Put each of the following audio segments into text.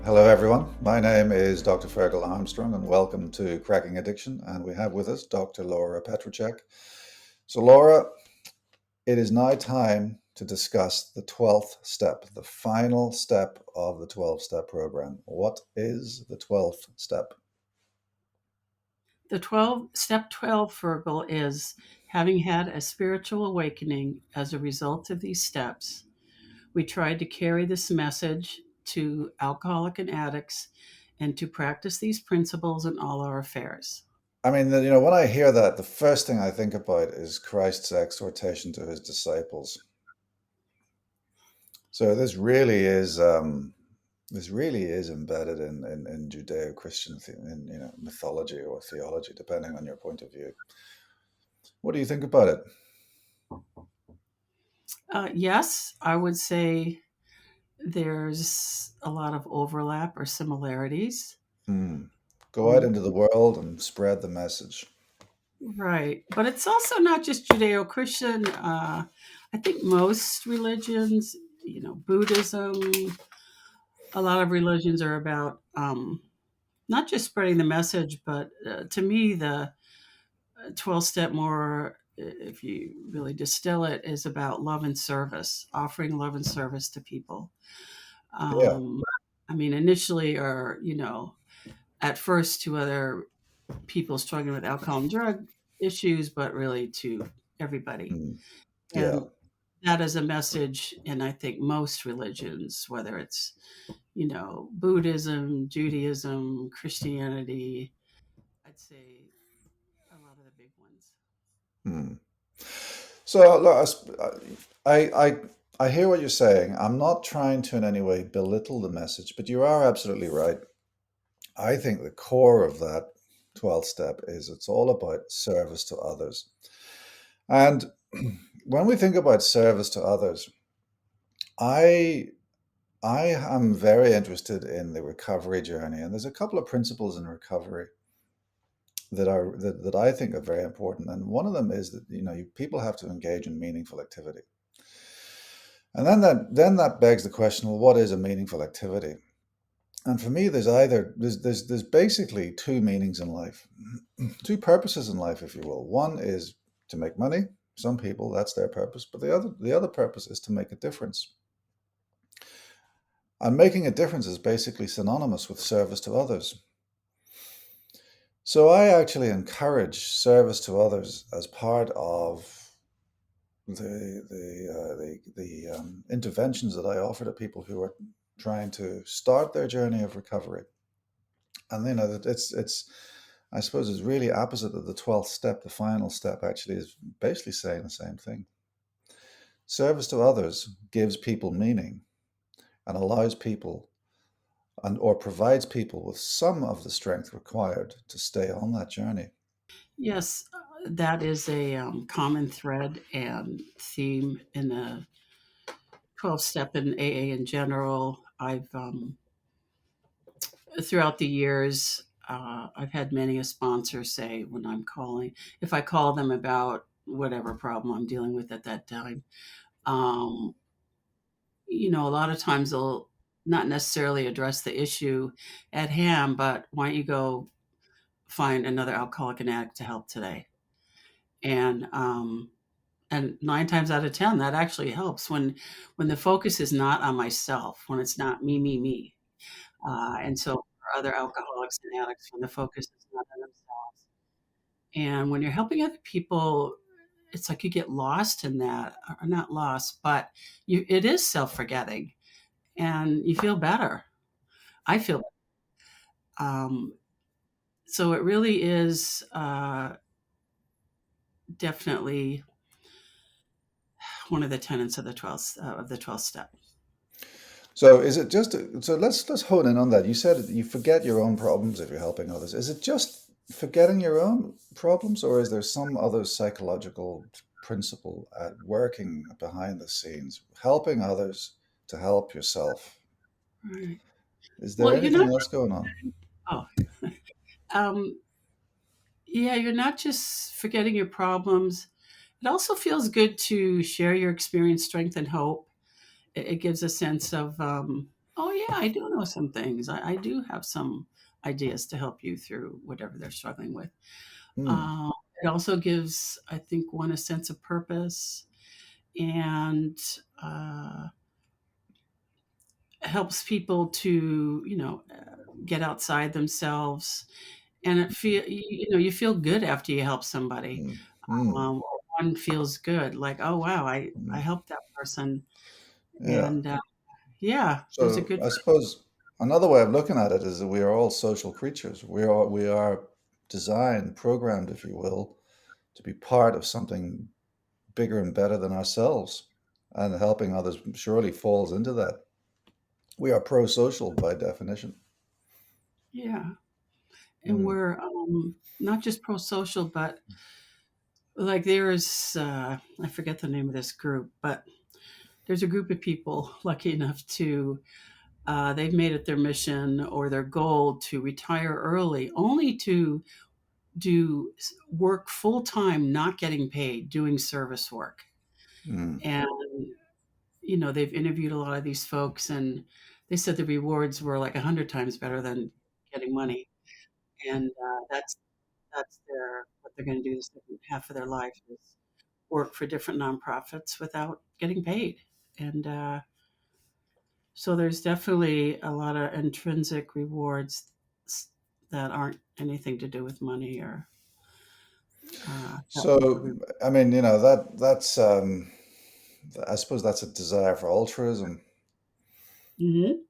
Hello, everyone. My name is Dr. Ferghal Armstrong, and welcome to Cracking Addiction. And we have with us Dr. Laura Petracek. So, Laura, it is now time to discuss the 12th step, the final step of the 12-step program. What is the 12th step? The 12 Fergal is having had a spiritual awakening as a result of these steps. We tried to carry this message to alcoholic and addicts and to practice these principles in all our affairs. I mean, when I hear that, the first thing I think about is Christ's exhortation to his disciples. So this really is embedded in Judeo-Christian mythology or theology, depending on your point of view. What do you think about it? Yes, I would say there's a lot of overlap or similarities. Go out into the world and spread the message. Right. But it's also not just Judeo Christian. I think most religions, Buddhism, a lot of religions are about not just spreading the message, but to me, the 12 step more, if you really distill it, is about love and service, offering love and service to people. Yeah. Um, I mean, initially, or, at first to other people struggling with alcohol and drug issues, but really to everybody. Mm. Yeah. And that is a message in, I think, most religions, whether it's, Buddhism, Judaism, Christianity, I'd say a lot of the big ones. Mm. So look, I hear what you're saying. I'm not trying to in any way belittle the message, but you are absolutely right. I think the core of that 12th step is it's all about service to others. And when we think about service to others, I I am very interested in the recovery journey, and there's a couple of principles in recovery that I think are very important. And one of them is that people have to engage in meaningful activity. And then that begs the question, well, what is a meaningful activity? And for me, there's basically two meanings in life, two purposes in life, if you will. One is to make money. Some people, that's their purpose, but the other purpose is to make a difference. And making a difference is basically synonymous with service to others. So I actually encourage service to others as part of the interventions that I offer to people who are trying to start their journey of recovery. And that it's I suppose it's really opposite of the 12th step. The final step actually is basically saying the same thing. Service to others gives people meaning and allows people or provides people with some of the strength required to stay on that journey. Yes, that is a common thread and theme in the 12 step in AA in general. Throughout the years, I've had many a sponsor say when I'm calling, if I call them about whatever problem I'm dealing with at that time, um, a lot of times they'll not necessarily address the issue at hand, but why don't you go find another alcoholic and addict to help today? And and 9 times out of 10, that actually helps when the focus is not on myself, when it's not me. And so for other alcoholics and addicts, when the focus is not on themselves, and when you're helping other people, it's like you get lost in that, or not lost, but it is self-forgetting, and you feel better. I feel um, so. It really is definitely one of the tenets of the 12th step. So is it just so let's hone in on that. You said you forget your own problems if you're helping others. Is it just forgetting your own problems, or is there some other psychological principle at working behind the scenes, helping others to help yourself? Right. Is there Well, you're not. anything else going on? Oh, um, yeah, you're not just forgetting your problems. It also feels good to share your experience, strength, and hope. It gives a sense of Oh, yeah, I do know some things. I do have some ideas to help you through whatever they're struggling with. Hmm. Um, it also gives, I think, one a sense of purpose and uh, helps people to, get outside themselves. And you feel good after you help somebody. Hmm. Hmm. Or one feels good, like, oh wow, I Hmm. helped that person, Yeah. and yeah, there's a So good. I suppose another way of looking at it is that we are all social creatures. We are designed, programmed, if you will, to be part of something bigger and better than ourselves. And helping others surely falls into that. We are pro-social by definition. Yeah, and Mm, we're not just pro-social, but like there's I forget the name of this group, but there's a group of people lucky enough to they've made it their mission or their goal to retire early, only to do work full time, not getting paid, doing service work. mm, And they've interviewed a lot of these folks, and they said the rewards were like 100 times better than getting money. And that's their what they're going to do the second half of their life is work for different nonprofits without getting paid. And so there's definitely a lot of intrinsic rewards that aren't anything to do with money or that people. So, I mean, that's I suppose that's a desire for altruism. Mm-hmm.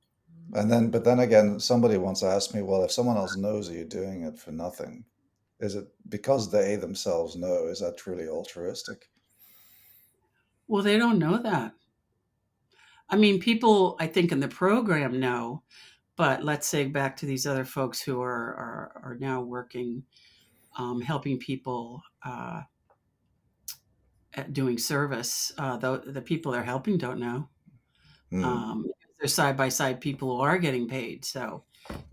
But then again, somebody once asked me, well, if someone else knows that you're doing it for nothing, is it because they themselves know? Is that truly altruistic? Well, they don't know that. I mean, people, I think, in the program know, but let's say back to these other folks who are now working, helping people at doing service. The people they're helping don't know. Hmm. They're side by side people who are getting paid. So,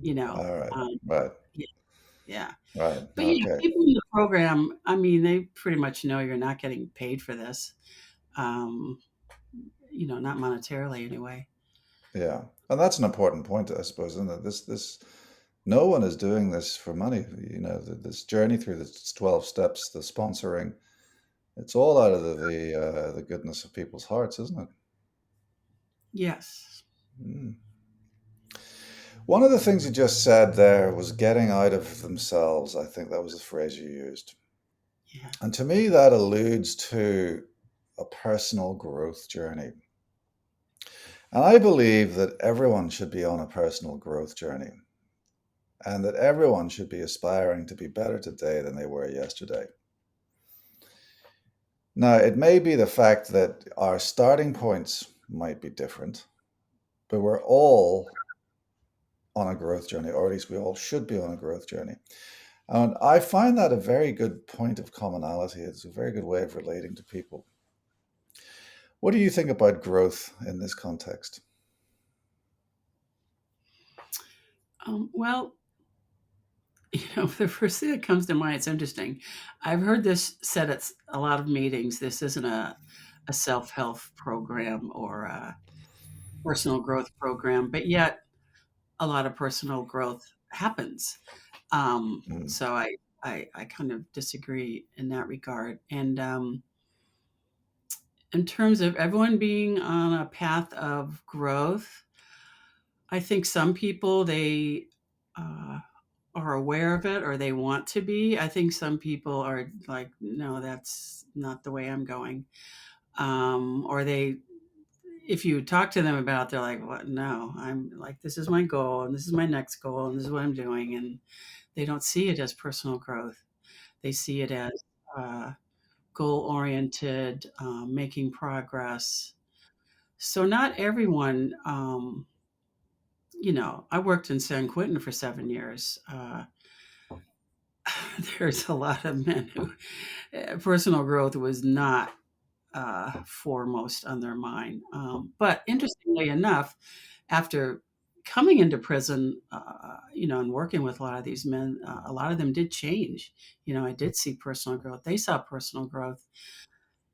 you know, All right. um, Right. yeah, yeah. Right. But yeah, Okay. people in the program, I mean, they pretty much know you're not getting paid for this. Um, not monetarily anyway. Yeah. And that's an important point, I suppose, isn't it? No one is doing this for money. This journey through the 12 steps, the sponsoring, it's all out of the goodness of people's hearts, isn't it? Yes. Mm. One of the things you just said there was getting out of themselves. I think that was the phrase you used. Yeah. And to me, that alludes to a personal growth journey. And I believe that everyone should be on a personal growth journey and that everyone should be aspiring to be better today than they were yesterday. Now, it may be the fact that our starting points might be different, but we're all on a growth journey, or at least we all should be on a growth journey. And I find that a very good point of commonality. It's a very good way of relating to people. What do you think about growth in this context? Well, the first thing that comes to mind, it's interesting. I've heard this said at a lot of meetings. This isn't a self help program or a personal growth program, but yet a lot of personal growth happens. Mm, So I kind of disagree in that regard. And in terms of everyone being on a path of growth, I think some people uh, are aware of it or they want to be. I think some people are like, no, that's not the way I'm going. Or if you talk to them about it, they're like, what? No, I'm like, this is my goal and this is my next goal and this is what I'm doing. And they don't see it as personal growth. They see it as goal oriented, making progress. So not everyone, I worked in San Quentin for 7 years. There's a lot of men who personal growth was not foremost on their mind. But interestingly enough, after coming into prison, and working with a lot of these men, a lot of them did change. I did see personal growth. They saw personal growth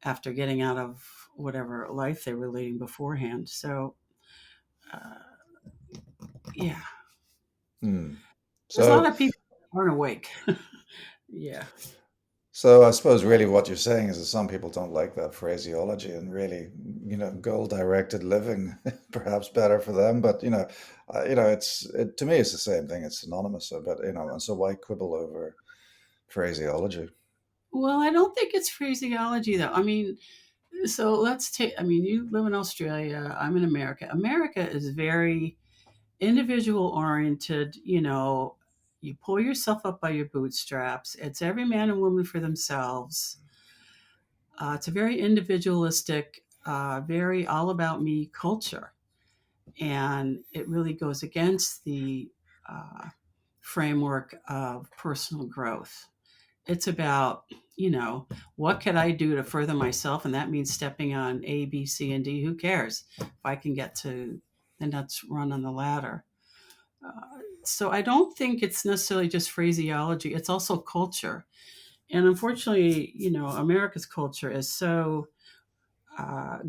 after getting out of whatever life they were leading beforehand. So, uh, Yeah. Hmm. There's a lot So, of people who aren't awake. Yeah. so I suppose really what you're saying is that some people don't like that phraseology, and really, goal-directed living perhaps better for them. But to me it's the same thing. It's synonymous. But and so why quibble over phraseology? Well, I don't think it's phraseology though. I mean, so let's take, I mean, you live in Australia, I'm in America. America is very individual oriented, you pull yourself up by your bootstraps. It's every man and woman for themselves. It's a very individualistic, very all about me culture. And it really goes against the uh, framework of personal growth. It's about, what can I do to further myself? And that means stepping on A, B, C, and D. Who cares if I can get to the next run on the ladder? So I don't think it's necessarily just phraseology, it's also culture. And unfortunately, America's culture is so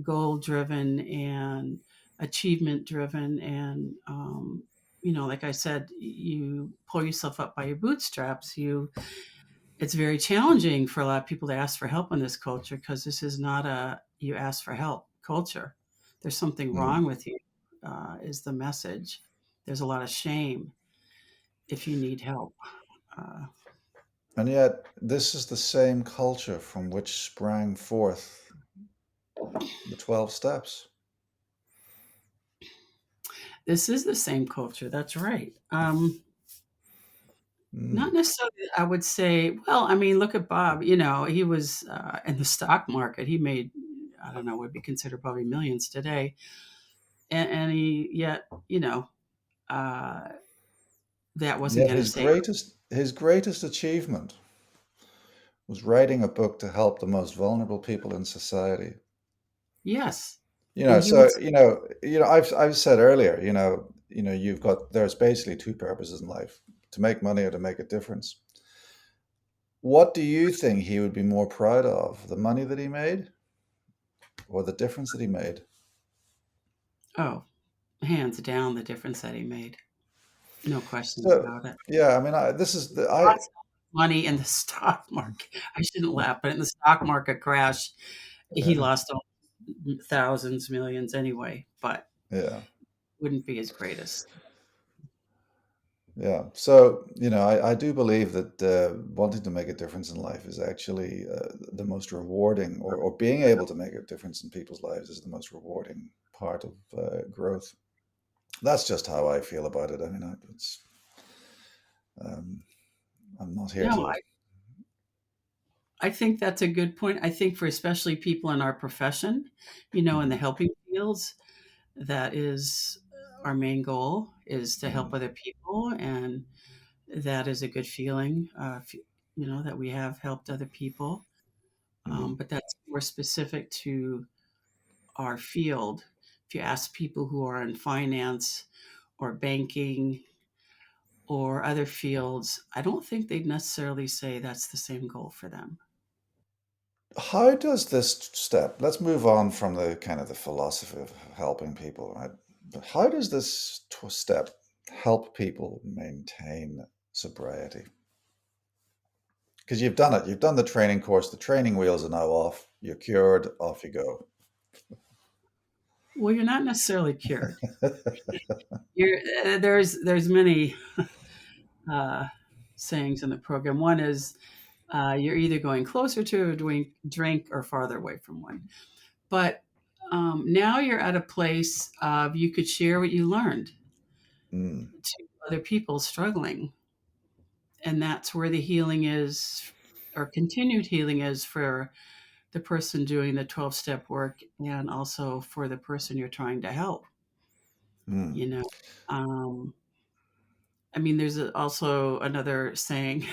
goal driven and achievement driven. And, like I said, you pull yourself up by your bootstraps. It's very challenging for a lot of people to ask for help in this culture because this is not a you ask for help culture. There's something Hmm. wrong with you, is the message. There's a lot of shame if you need help. Uh, And yet, this is the same culture from which sprang forth the 12 steps. this is the same culture. That's right. Not Mm. necessarily, I would say. Well, I mean, look at Bob. He was in the stock market. He made, I don't know, would be considered probably millions today, and he yet, uh, that wasn't Yet going to save. his greatest achievement was writing a book to help the most vulnerable people in society. Yes, You know, and he would. so I've said earlier, there's basically two purposes in life: to make money or to make a difference. What do you think he would be more proud of, the money that he made or the difference that he made? Oh, hands down, the difference that he made. No question So, about it. yeah, I mean, this is the I Lots of money in the stock market. I shouldn't laugh, but in the stock market crash, he yeah, lost thousands, millions anyway, but yeah. wouldn't be his greatest. Yeah. So, I do believe that wanting to make a difference in life is actually the most rewarding, or being able to make a difference in people's lives is the most rewarding part of growth. That's just how I feel about it. I mean, um, I'm not here No, to. I think that's a good point. I think for especially people in our profession, in the Mhm, helping fields, that is our main goal is to help mhm, other people. And that is a good feeling, that we have helped other people. mhm. But that's more specific to our field. If you ask people who are in finance or banking or other fields, I don't think they'd necessarily say that's the same goal for them. How does this step, let's move on from the kind of the philosophy of helping people, right? But how does this step help people maintain sobriety? Because you've done it. You've done the training course. The training wheels are now off. You're cured. Off you go. Well, you're not necessarily cured. There's many uh, sayings in the program. One is you're either going closer to a drink or farther away from one. But now you're at a place of you could share what you learned Mm, to other people struggling, and that's where the healing is, or continued healing is for the person doing the 12-step work, and also for the person you're trying to help. mm. You know, um, I mean, there's also another saying.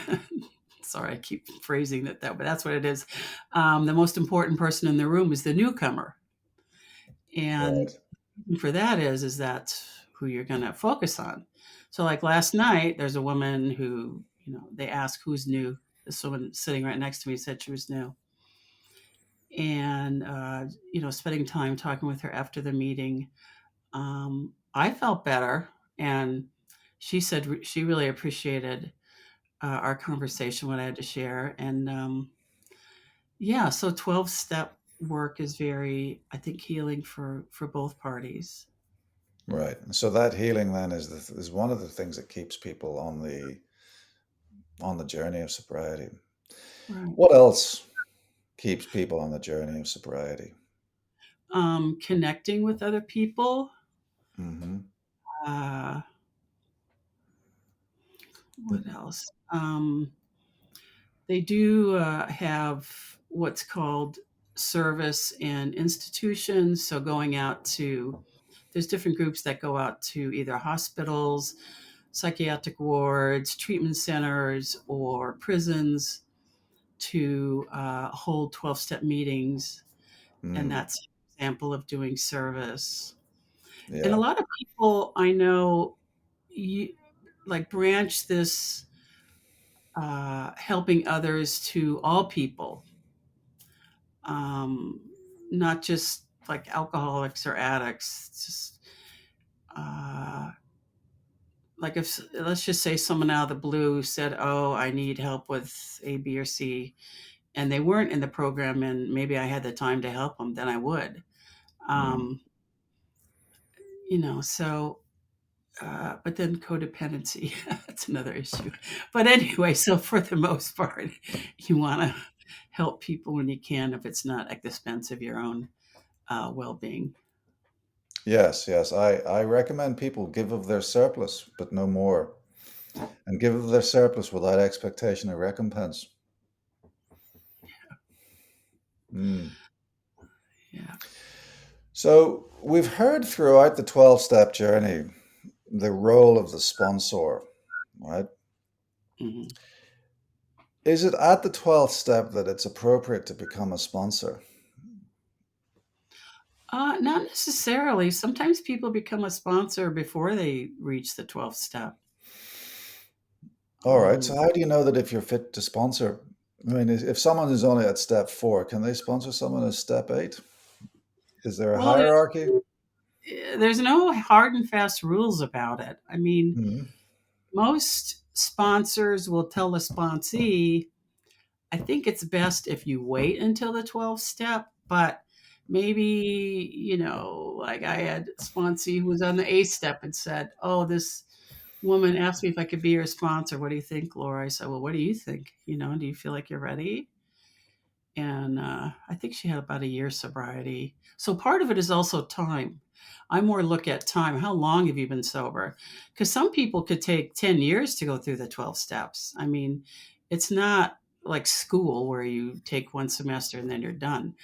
Sorry, I keep phrasing it that, but that's what it is. The most important person in the room is the newcomer, and Right. for that is that who you're going to focus on. So, like last night, there's a woman who, they asked who's new. This woman sitting right next to me said she was new, and spending time talking with her after the meeting, I felt better. And she said she really appreciated our conversation, what I had to share. And yeah, so 12 step work is very, I think, healing for both parties. Right. And so that healing then is one of the things that keeps people on the journey of sobriety. Right. What else keeps people on the journey of sobriety? Connecting with other people. Hmm. Uh, what else? They do have what's called service in institutions. So going out to, there's different groups that go out to either hospitals, psychiatric wards, treatment centers, or prisons to hold 12 step meetings. And Mm. that's an example of doing service. And a Yeah. lot of people I know, you, like, branch this helping others to all people, um, not just like alcoholics or addicts. It's just uh, like, if, let's just say, someone out of the blue said, "Oh, I need help with A, B, or C," and they weren't in the program, and maybe I had the time to help them, then I would. Mm. Um, so but then codependency, that's another issue. But anyway, so for the most part, you want to help people when you can, if it's not at the expense of your own well-being. Yes, yes. I recommend people give of their surplus, but no more, and give of their surplus without expectation of recompense. Mm. Yeah. So we've heard throughout the 12-step journey the role of the sponsor, right? Hmm. Is it at the 12th step that it's appropriate to become a sponsor? Not necessarily. Sometimes people become a sponsor before they reach the 12th step. All right. So Um, how do you know that if you're fit to sponsor? I mean, if someone is only at step 4, can they sponsor someone at step 8? Is there a well, hierarchy? there's no hard and fast rules about it. I mean, Hmm. most sponsors will tell the sponsee, I think it's best if you wait until the 12th step, but maybe, like, I had a sponsee who was on the 8th step and said, "Oh, this woman asked me if I could be your sponsor. What do you think, Laura?" I said, "Well, what do you think? Do you feel like you're ready?" And I think she had about a year sobriety. So part of it is also time. I more look at time. How long have you been sober? Because some people could take 10 years to go through the 12 steps. I mean, it's not like school where you take one semester and then you're done,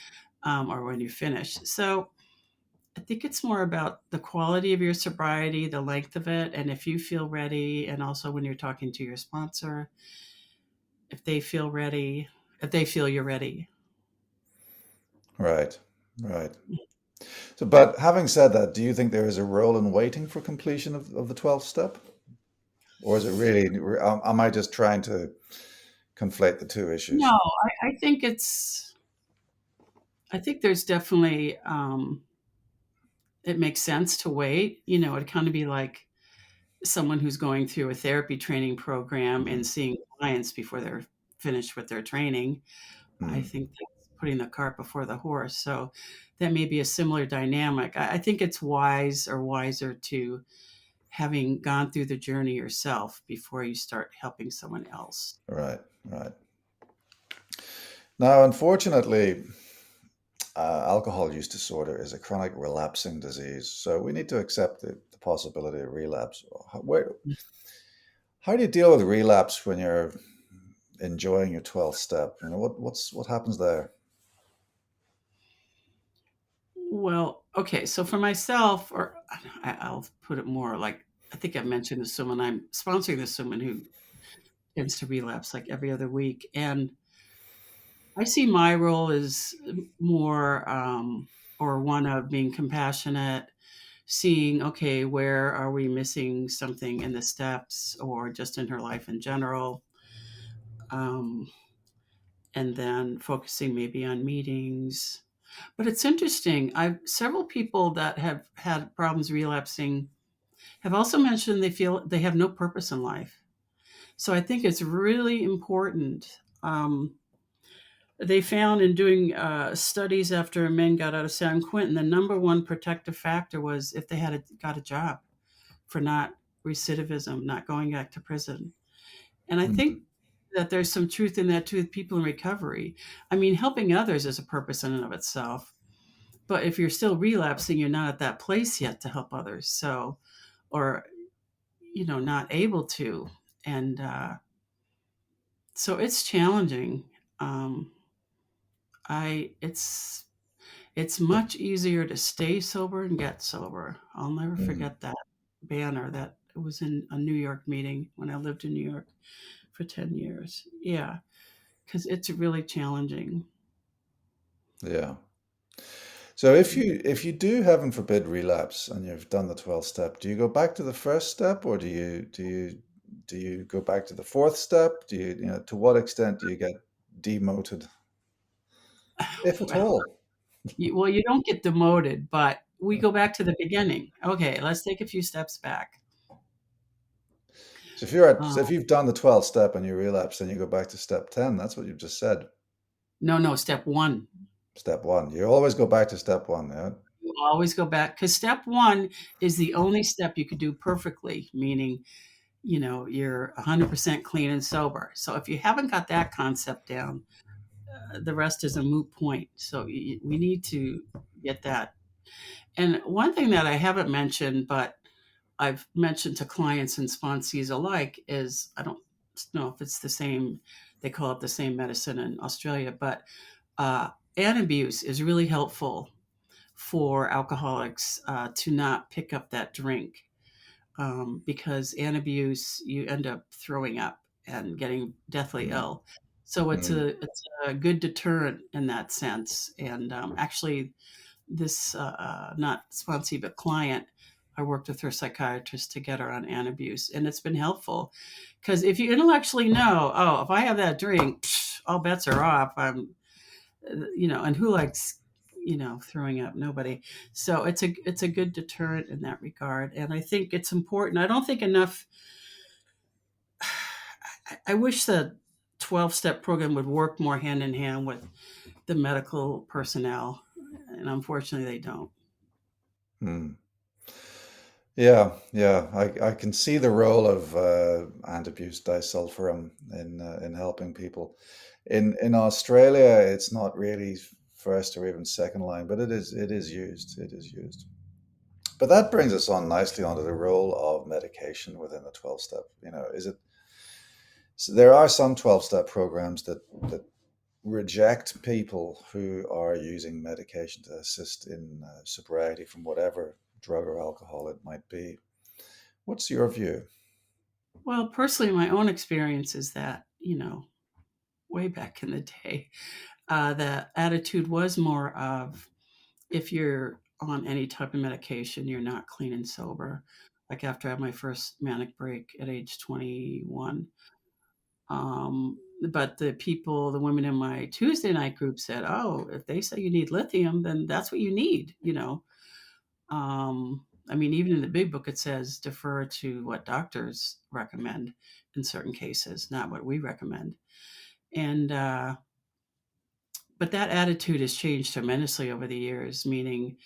or when you finish. So I think it's more about the quality of your sobriety, the length of it, and if you feel ready. And also when you're talking to your sponsor, if they feel ready, if they feel you're ready. Right. Right. So, but having said that, do you think there is a role in waiting for completion of the 12th step? Or is it really, am I just trying to conflate the two No, issues? I think I think there's definitely, it makes sense to wait. It'd kind of be like someone who's going through a therapy training program Mm. and seeing clients before they're finished with their training. I Mm. think that's putting the cart before the horse. So that may be a similar dynamic. I think it's wise or wiser to having gone through the journey yourself before you start helping someone else. Right. Right. Now, unfortunately, alcohol use disorder is a chronic relapsing disease, so we need to accept the possibility of relapse. How do you deal with relapse when you're enjoying your 12th step? What happens there? Well, okay. So for myself, or I'll put it more like, I think I mentioned this woman. I'm sponsoring this woman who tends to relapse like every other week. And I see my role as more, or one of being compassionate, seeing, okay, where are we missing something in the steps or just in her life in general? Um, and then focusing maybe on meetings. But it's interesting. I've several people that have had problems relapsing. have also mentioned they feel they have no purpose in life. So I think it's really important. They found in doing studies after men got out of San Quentin, the number one protective factor was if they got a job for not recidivism, not going back to prison. And I think Mm. that there's some truth in that too with people in recovery. I mean, helping others is a purpose in and of itself. But if you're still relapsing, you're not at that place yet to help others. So, or, not able to. And so it's challenging. Um, it's much easier to stay sober and get sober. I'll never Mm. forget that banner that was in a New York meeting when I lived in New York for 10 years. Yeah, because it's really challenging. Yeah. So if you do, heaven forbid, relapse and you've done the 12th step, do you go back to the first step, or do you go back to the fourth step? To what extent do you get demoted, if at Well, all? you don't get demoted, but we go back to the beginning. Okay, let's take a few steps back. So Uh, if you've done the 12th step and you relapse, then you go back to step 10. That's what you've just said. no, no, step one. Step one. You always go back to step one, yeah? You always go back because step one is the only step you could do perfectly, meaning, you're 100% clean and sober. So if you haven't got that concept down, the rest is a moot point. So we need to get that. And one thing that I haven't mentioned, but I've mentioned to clients and sponsees alike is I don't know if it's the same, they call it the same medicine in Australia, but uh, antabuse is really helpful for alcoholics to not pick up that drink because antabuse, you end up throwing up and getting deathly Mm, ill. So it's mm, a good deterrent in that sense. And actually, this not sponsee but client, I worked with her psychiatrist to get her on antabuse, and it's been helpful because if you intellectually know, oh, if I have that drink, all bets are off. And who likes, throwing up? Nobody. So it's a good deterrent in that regard, and I think it's important. I don't think enough. I wish the 12-step program would work more hand in hand with the medical personnel, and unfortunately, they don't. mm. Yeah, yeah. I can see the role of antabuse disulfiram in helping people. In Australia, it's not really first or even second line, but it is used. It is used. But that brings us on nicely onto the role of medication within the 12 step. Is it so there are some 12 step programs that reject people who are using medication to assist in sobriety from whatever drug or alcohol it might be. What's your view? Well, personally, my own experience is that, way back in the day, the attitude was more of if you're on any type of medication, you're not clean and sober. Like after I had my first manic break at age 21. But the women in my Tuesday night group said, oh, if they say you need lithium, then that's what you need. I mean, even in the big book, it says defer to what doctors recommend in certain cases, not what we recommend. And but that attitude has changed tremendously over the years, meaning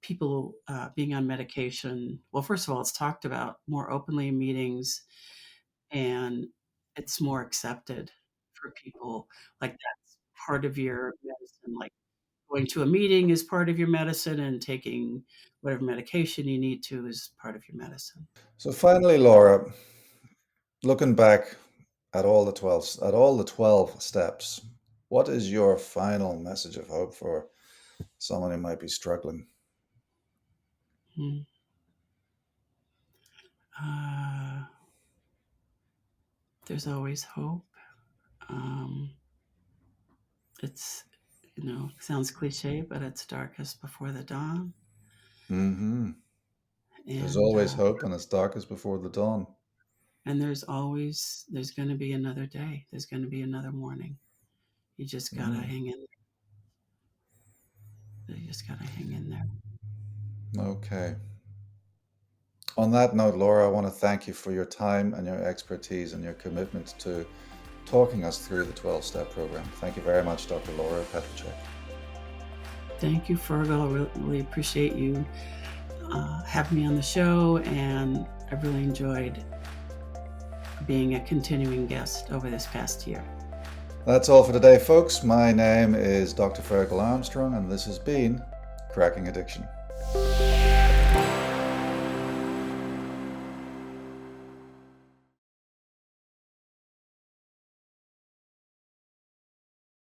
people being on medication. Well, first of all, it's talked about more openly in meetings, and it's more accepted for people. Like that's part of your medicine. Like going to a meeting is part of your medicine, and taking whatever medication you need to is part of your medicine. So finally, Laura, looking back at all the 12 steps, what is your final message of hope for someone who might be struggling? Mm. Uh, there's always hope. Um, it's, sounds cliche, but it's darkest before the dawn. Hmm. There's And always hope, and it's darkest before the dawn. there's going to be another day. There's going to be another morning. You just got to Mm. hang in there. You just got to hang in there. Okay. On that note, Laura, I want to thank you for your time and your expertise and your commitment to talking us through the 12-step program. Thank you very much, Dr. Laura Petracek. Thank you, Ferghal. I really appreciate you having me on the show, and I really enjoyed being a continuing guest over this past year. That's all for today, folks. My name is Dr. Ferghal Armstrong, and this has been Cracking Addiction.